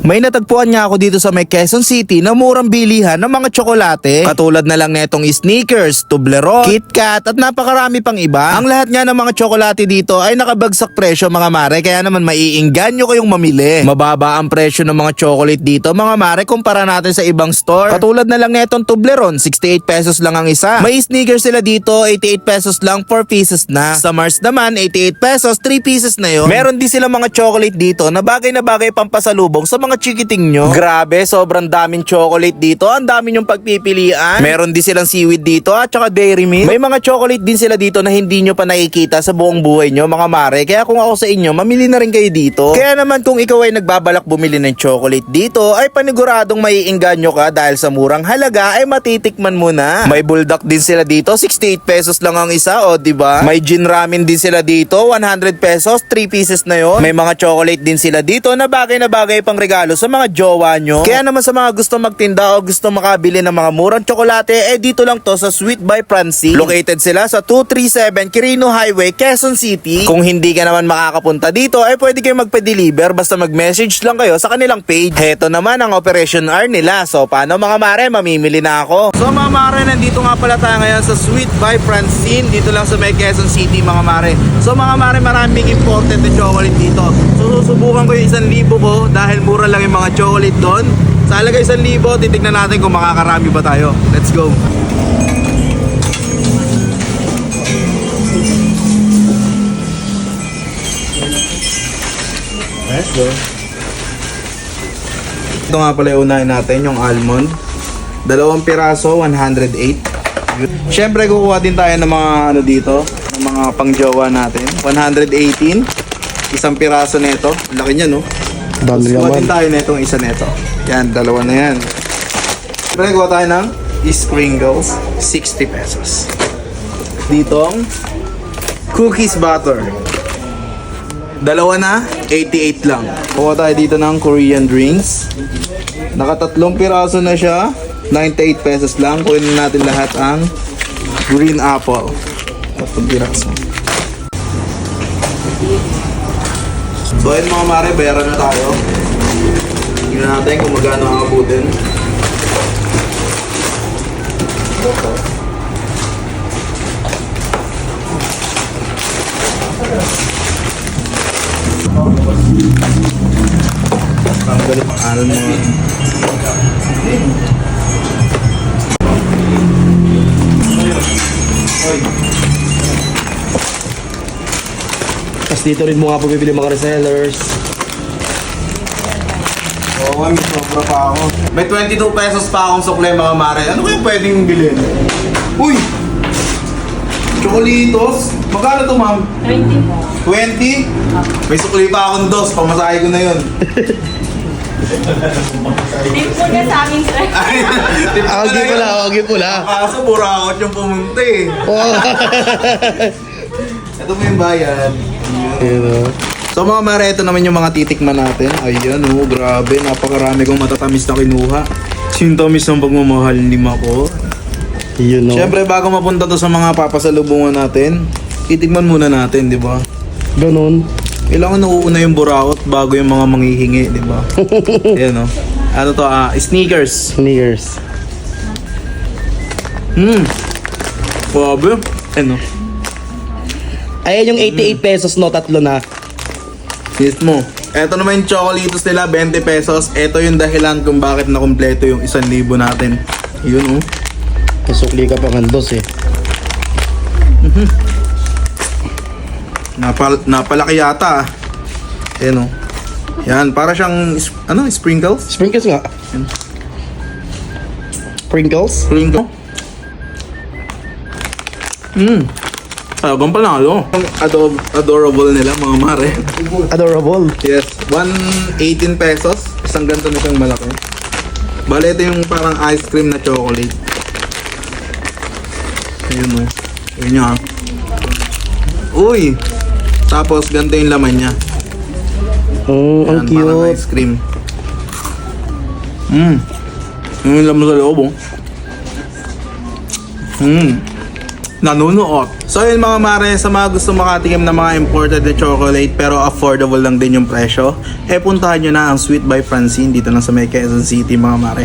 May natagpuan nga ako dito sa may Quezon City na murang bilihan ng mga tsokolate. Katulad na lang netong Snickers, Toblerone, KitKat at napakarami pang iba. Ang lahat nga ng mga tsokolate dito ay nakabagsak presyo mga mare, kaya naman maiinganyo kayong mamili. Mababa ang presyo ng mga chocolate dito mga mare kumpara natin sa ibang store. Katulad na lang netong Toblerone, 68 pesos lang ang isa. May Snickers sila dito, 88 pesos lang, 4 pieces na. Sa Mars naman, 88 pesos, 3 pieces na yon. Meron din sila mga chocolate dito na bagay pampasalubong sa mga chikiting nyo. Grabe, sobrang daming chocolate dito. Ang dami nyong pagpipilian. Meron din silang seaweed dito at saka dairy milk. May mga chocolate din sila dito na hindi nyo pa nakikita sa buong buhay nyo mga mare. Kaya kung ako sa inyo, mamili na rin kayo dito. Kaya naman kung ikaw ay nagbabalak bumili ng chocolate dito, ay paniguradong maiinganyo ka dahil sa murang halaga ay matitikman mo na. May bulldog din sila dito, 68 pesos lang ang isa, o diba? May gin ramen din sila dito, 100 pesos, 3 pieces na yon. May mga chocolate din sila dito na bagay pang regalo sa mga jowa nyo. Kaya naman sa mga gusto magtinda o gusto makabili ng mga murang tsokolate, dito lang to sa Sweet by Francine. Located sila sa 237 Quirino Highway, Quezon City. Kung hindi ka naman makakapunta dito, pwede kayo magpa-deliver basta mag-message lang kayo sa kanilang page. Heto naman ang Operation R nila. So paano mga mare, mamimili na ako. So mga mare, nandito nga pala tayo ngayon sa Sweet by Francine. Dito lang sa may Quezon City mga mare. So mga mare, maraming imported na chocolate dito. So susubukan ko yung 1,000 ko dahil mura lang yung mga chocolate doon. Sa halaga 1,000, titignan natin kung makakarami ba tayo. Let's go. Let's go. Ito nga pala yung unahin natin, yung almond. 2 piraso, 108. Siyempre kukuha din tayo ng mga ano dito, ng mga pangjowa natin. 118. 1 piraso nito. Laki niya, no? Kuha din tayo na itong isa nito. Yan, 2 na yan. Siyempre kuha tayo ng sprinkles, 60 pesos. Ditong cookies butter. 2 na, 88 lang. Kuha tayo dito ng Korean drinks. Naka 3 piraso na siya, 98 pesos lang. Kunin natin lahat ang green apple. 3 piraso. So ayun mga mare, bayaran na tayo. Tingnan natin kung magkano ang abutin. Ang galit ang aral mo. Tapos dito rin mo nga po bibili mga resellers. Oo, may sobra pa ako. May 22 pesos pa akong sukle mga mare. Ano kaya pwedeng bilhin? Uy! Chocolitos? Magkano to ma'am? 20 po. 20? May sukli pa akong 2. Pamasahe ko na yun. Tip po na sa amin, sir. Agi pula. Kaso burakot yung pumunta eh. Oh. Ito mo yung bayad. Ayan o. So mga mare, ito naman yung mga titikman natin. Ayan oh, grabe. Napakarami kong matatamis na kinuha. Sintomis ng pagmamahal ni Mako. Yun o. Siyempre bago mapunta to sa mga papasalubungan natin, titikman muna natin, di ba? Ganon. Kailangan nauuna yung burakot bago yung mga manghihingi, di ba? Ayan oh. Ano to? Sneakers. Sneakers. Grabe. Ano? Ayan yung 88 pesos no, 3 na. Mismo. Ito naman yung chocolates nila, 20 pesos. Ito yung dahilan kung bakit nakumpleto yung 1,000 natin. Yun oh. Kasukli ka pa kandos eh. Napalaki yata. Ayan oh. Yan, para siyang, sprinkles? Sprinkles nga. Yan. Sprinkles? Sprinkles? Talagang panalo. Adorable nila mga mare. Adorable. Yes, 118 pesos. Isang ganito na siyang malaki. Bale, ito yung parang ice cream na chocolate. Ayun o. Ayun nyo ha. Uy! Tapos, ganito yung laman niya. Ang Yan, parang cute. ice cream. Yung laman sa loob oh. nanunuot. So yun mga mare, sa mga gusto makatikim ng mga imported na chocolate pero affordable lang din yung presyo, puntahan nyo na ang Sweet by Francine dito lang sa may Quezon City mga mare.